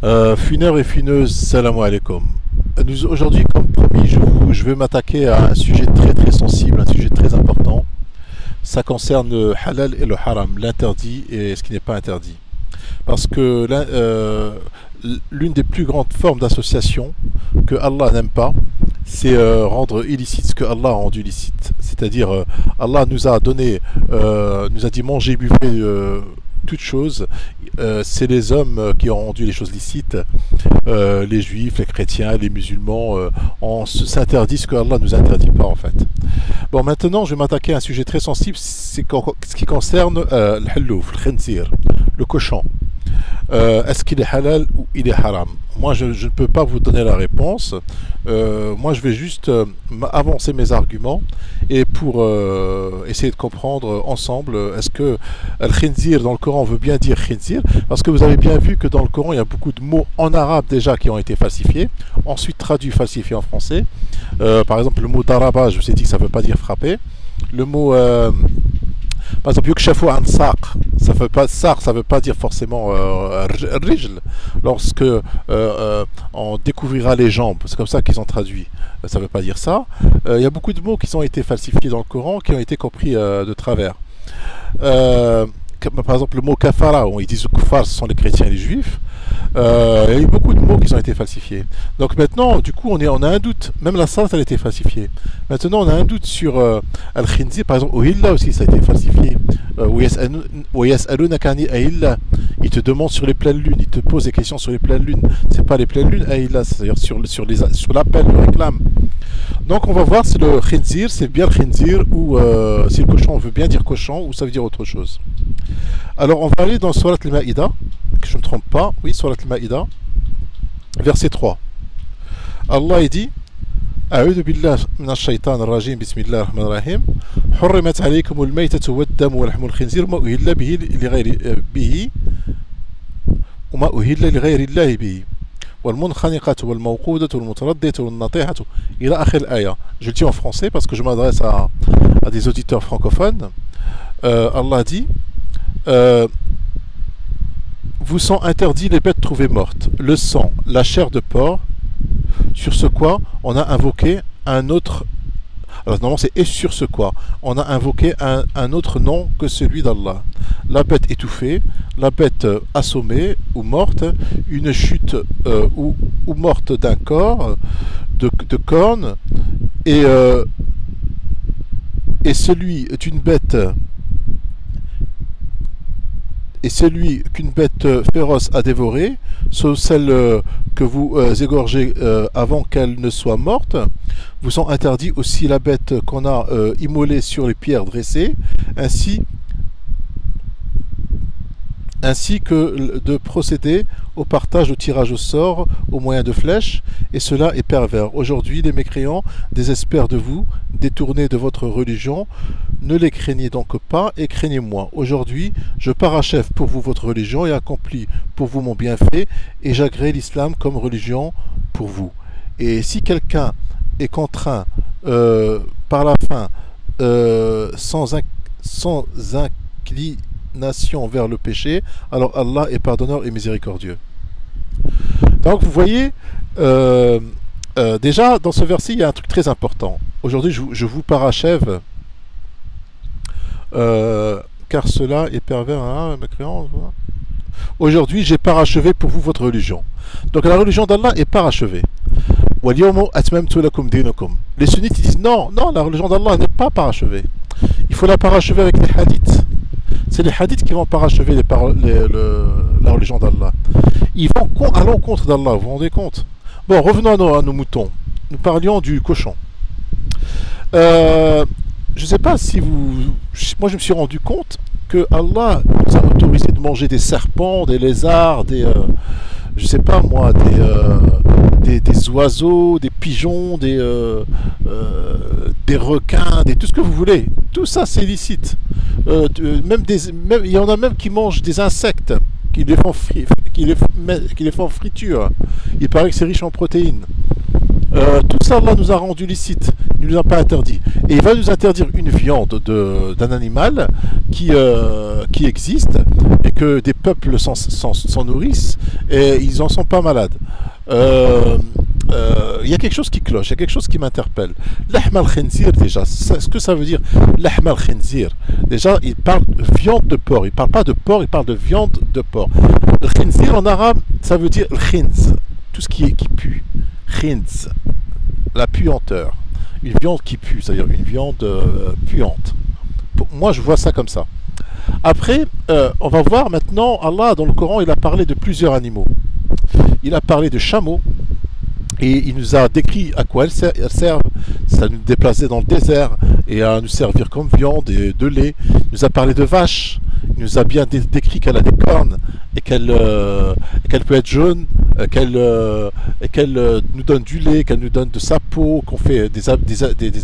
Fineurs et fineuses, salam alaikum. Aujourd'hui, comme promis, je vais m'attaquer à un sujet très très sensible, un sujet très important. Ça concerne le halal et le haram, l'interdit et ce qui n'est pas interdit. Parce que l'une des plus grandes formes d'association que Allah n'aime pas, c'est rendre illicite ce que Allah a rendu licite. C'est-à-dire, Allah nous a donné, nous a dit manger, buvez toutes choses. C'est les hommes qui ont rendu les choses licites. Les juifs, les chrétiens, les musulmans, on s'interdit ce que Allah nous interdit pas en fait. Bon, maintenant, je vais m'attaquer à un sujet très sensible, c'est ce qui concerne le hallouf, le khinzir, le cochon. Est-ce qu'il est halal ou il est haram? Moi, je ne peux pas vous donner la réponse. Moi, je vais juste avancer mes arguments et pour essayer de comprendre ensemble, est-ce que al-khinzir dans le Coran veut bien dire khinzir? Parce que vous avez bien vu que dans le Coran, il y a beaucoup de mots en arabe déjà qui ont été falsifiés, ensuite traduits, falsifiés en français. Par exemple, le mot daraba, je vous ai dit que ça ne veut pas dire frapper. Le mot... par exemple, yukshafu an saq, ça veut pas dire forcément rijl. Lorsque on découvrira les jambes, c'est comme ça qu'ils ont traduit. Ça veut pas dire ça. Il y a beaucoup de mots qui ont été falsifiés dans le Coran, qui ont été compris de travers. Par exemple, le mot kafara, où ils disent que kuffar, ce sont les chrétiens et les juifs. Il y a eu beaucoup de mots qui ont été falsifiés. Donc maintenant, du coup, on a un doute. Même la salat, elle a été falsifiée. Maintenant, on a un doute sur al-khinzir. Par exemple, Uhilla aussi, ça a été falsifié. Il te demande sur les pleines lunes. Il te pose des questions sur les pleines lunes. C'est pas les pleines lunes, c'est-à-dire sur l'appel, le réclame. Donc on va voir si le khinzir, c'est bien le khinzir, ou si le cochon veut bien dire cochon, ou ça veut dire autre chose. Alors on va aller dans Surat al-Ma'ida, que je ne me trompe pas, oui, Surat al-Ma'ida, verset 3. Allah dit أعوذ بالله من الشيطان الرجيم بسم الله الرحمن الرحيم حرمت عليكم الميتة والدم ولحم الخنزير وما أهل لغير الله به والمنخنقة والموقودة والمتردية والنطيحة إلى آخر الآية. Je le dis en français parce que je m'adresse à des auditeurs francophones. Allah dit vous sont interdits les bêtes trouvées mortes, le sang, la chair de porc, sur ce quoi on a invoqué un autre. Alors normalement c'est et sur ce quoi on a invoqué un autre nom que celui d'Allah. La bête étouffée, la bête assommée ou morte, une chute ou morte d'un corps, de cornes, et celui d'une bête. Et celui qu'une bête féroce a dévoré, sauf celle que vous égorgez avant qu'elle ne soit morte, vous sont interdits aussi la bête qu'on a immolée sur les pierres dressées, ainsi que de procéder au partage, au tirage au sort, au moyen de flèches, et cela est pervers. Aujourd'hui, les mécréants désespèrent de vous, détournés de votre religion. Ne les craignez donc pas et craignez-moi. Aujourd'hui, je parachève pour vous votre religion et accomplis pour vous mon bienfait, et j'agrée l'islam comme religion pour vous. Et si quelqu'un est contraint par la faim, sans inclination vers le péché, alors Allah est pardonneur et miséricordieux. Donc vous voyez, déjà dans ce verset il y a un truc très important. Aujourd'hui je vous parachève car cela est pervers, hein, mécréant. Aujourd'hui j'ai parachevé pour vous votre religion. Donc la religion d'Allah est parachevée. Les sunnites ils disent non, la religion d'Allah n'est pas parachevée. Il faut la parachever avec les hadiths. C'est les hadiths qui vont parachever la religion d'Allah. Ils vont à l'encontre d'Allah, vous vous rendez compte? Bon, revenons à nos moutons. Nous parlions du cochon. Je ne sais pas si vous... Moi, je me suis rendu compte que Allah nous a autorisé de manger des serpents, des lézards, je sais pas moi, des oiseaux, des pigeons, des requins, tout ce que vous voulez. Tout ça, c'est illicite. Il y en a même qui mangent des insectes, qui les font friture. Il paraît que c'est riche en protéines. Tout ça, Allah nous a rendu licite. il ne nous a pas interdit. Et il va nous interdire une viande d'un animal qui existe et que des peuples s'en nourrissent et ils n'en sont pas malades. Il y a quelque chose qui cloche, il y a quelque chose qui m'interpelle. L'ahm al-khinzir, déjà, ce que ça veut dire, l'ahm al-khinzir. Déjà, il parle de viande de porc, il ne parle pas de porc, il parle de viande de porc. Le khinzir en arabe, ça veut dire khinz, tout ce qui pue. Khinz, la puanteur. Une viande qui pue, c'est-à-dire une viande puante. Moi, je vois ça comme ça. Après, on va voir maintenant, Allah, dans le Coran, il a parlé de plusieurs animaux. Il a parlé de chameaux, et il nous a décrit à quoi elles servent. Ça nous déplaçait dans le désert et à nous servir comme viande et de lait. Il nous a parlé de vaches. Il nous a bien décrit qu'elle a des cornes et qu'elle peut être jaune, qu'elle nous donne du lait, qu'elle nous donne de sa peau, qu'on fait des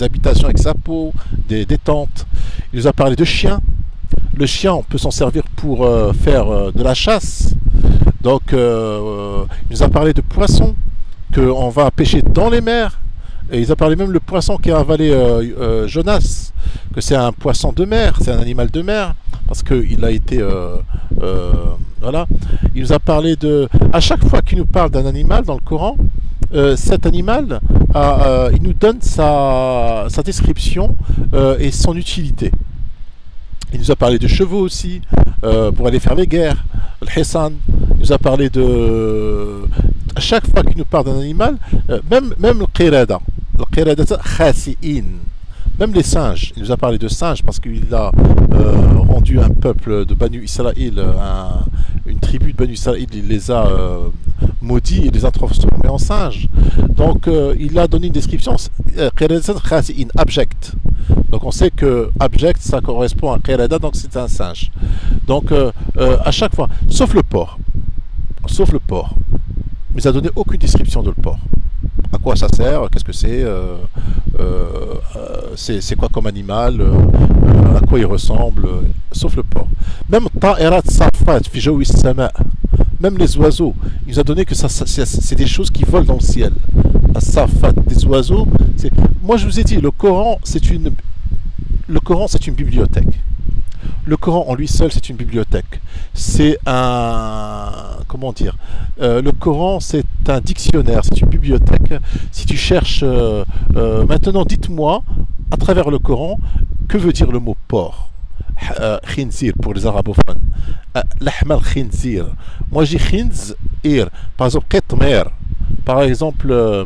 habitations avec sa peau, des tentes. Il nous a parlé de chiens. Le chien, on peut s'en servir pour faire de la chasse. Donc, il nous a parlé de poissons qu'on va pêcher dans les mers. Et il a parlé même le poisson qui a avalé Jonas, que c'est un poisson de mer, c'est un animal de mer, parce qu'il a été... voilà. Il nous a parlé de... À chaque fois qu'il nous parle d'un animal dans le Coran, cet animal, il nous donne sa description et son utilité. Il nous a parlé de chevaux aussi, pour aller faire les guerres, le Hissan. Il nous a parlé de... À chaque fois qu'il nous parle d'un animal, même le qirada, khasi'in, même les singes, il nous a parlé de singes parce qu'il a rendu un peuple de Banu Israël, une tribu de Banu Israël, il les a maudits et les a transformés en singes. Donc il a donné une description, khasi'in, abject. Donc on sait que abject, ça correspond à qirada, donc c'est un singe. Donc à chaque fois, sauf le porc. Sauf le porc. Mais il n'a donné aucune description de le porc. À quoi ça sert, qu'est-ce que c'est quoi comme animal, à quoi il ressemble, sauf le porc. Même ta'irat safat fi jawi sama, même les oiseaux, il nous a donné que c'est des choses qui volent dans le ciel. Safat, des oiseaux. Moi je vous ai dit, le Coran c'est une bibliothèque. Le Coran en lui seul, c'est une bibliothèque. C'est un... Comment dire, le Coran, c'est un dictionnaire, c'est une bibliothèque. Si tu cherches... maintenant, dites-moi, à travers le Coran, que veut dire le mot porc? Khinzir pour les arabophones. L'ahmal khinzir. Moi, j'ai khinzir. Par exemple, qitmer. Par exemple...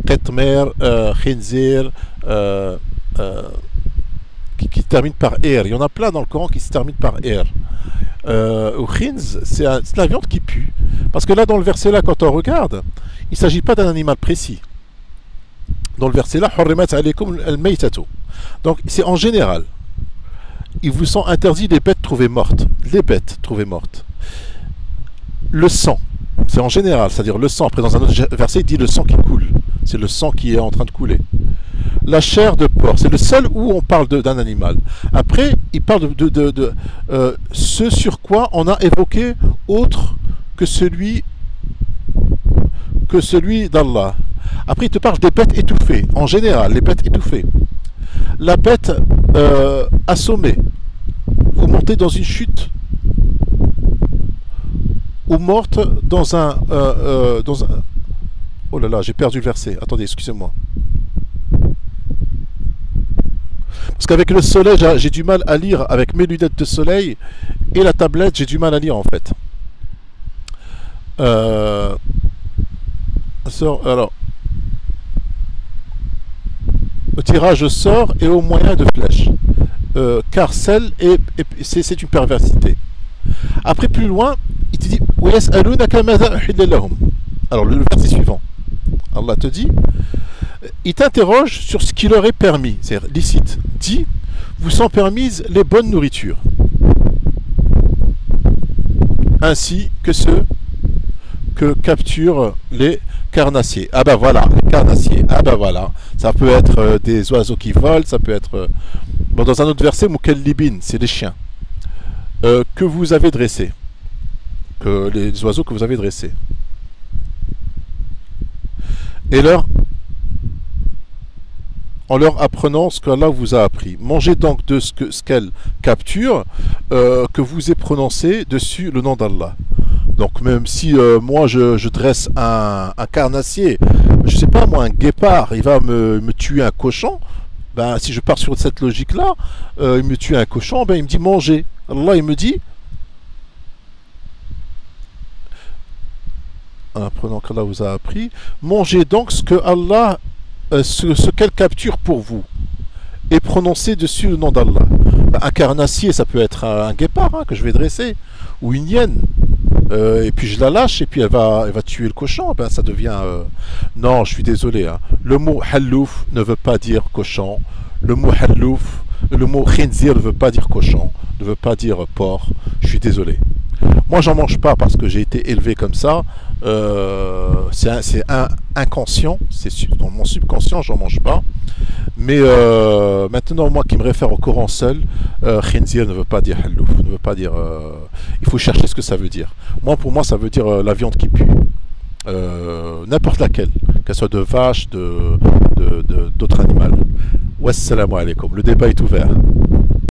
qitmer, khinzir... qui termine par R. Il y en a plein dans le Coran qui se terminent par R. Ou khinz, c'est la viande qui pue. Parce que là, dans le verset là, quand on regarde, il ne s'agit pas d'un animal précis. Dans le verset là, donc c'est en général. Il vous sont interdits les bêtes trouvées mortes. Les bêtes trouvées mortes. Le sang, c'est en général, c'est-à-dire le sang. Après, dans un autre verset, il dit le sang qui coule. C'est le sang qui est en train de couler. La chair de porc, c'est le seul où on parle d'un animal. Après, il parle de ce sur quoi on a évoqué autre que celui d'Allah. Après, il te parle des bêtes étouffées. En général, les bêtes étouffées. La bête assommée. Vous montez dans une chute ou morte dans un... Oh là là, j'ai perdu le verset. Attendez, excusez-moi. Parce qu'avec le soleil, j'ai du mal à lire avec mes lunettes de soleil et la tablette, j'ai du mal à lire en fait. Alors, au tirage au sort et au moyen de flèche. Car celle c'est une perversité. Après, plus loin, il te dit alors, le verset suivant. Allah te dit, il t'interroge sur ce qui leur est permis, c'est-à-dire licite. Dit, vous sont permises les bonnes nourritures, ainsi que ceux que capturent les carnassiers. Ah ben voilà, les carnassiers. Ah ben voilà, ça peut être des oiseaux qui volent, ça peut être... Bon, dans un autre verset, Mukallibin, c'est les chiens que vous avez dressés, les oiseaux que vous avez dressés. et en leur apprenant ce qu'Allah vous a appris. Mangez donc de ce qu'elle capture, que vous ait prononcé dessus le nom d'Allah. Donc même si moi je dresse un carnassier, je sais pas moi, un guépard, il va me tuer un cochon, ben, si je pars sur cette logique-là, il me tue un cochon, ben, il me dit mangez. Allah il me dit, en apprenant qu'Allah vous a appris, mangez donc ce que Allah, ce qu'elle capture pour vous, et prononcez dessus le nom d'Allah. Ben, un carnassier, ça peut être un guépard que je vais dresser, ou une hyène. Et puis je la lâche et puis elle va tuer le cochon, ben ça devient... Non, je suis désolé. Hein. Le mot hallouf ne veut pas dire cochon. Le mot hallouf, le mot khinzir ne veut pas dire cochon, ne veut pas dire porc. Je suis désolé. Moi, j'en mange pas parce que j'ai été élevé comme ça. C'est inconscient, c'est dans mon subconscient, j'en mange pas. Mais maintenant, moi qui me réfère au Coran seul, khinzir ne veut pas dire hallouf, ne veut pas dire. Il faut chercher ce que ça veut dire. Moi, pour moi, ça veut dire la viande qui pue. N'importe laquelle, qu'elle soit de vache, d'autres animaux. Wassalamu alaikum. Le débat est ouvert.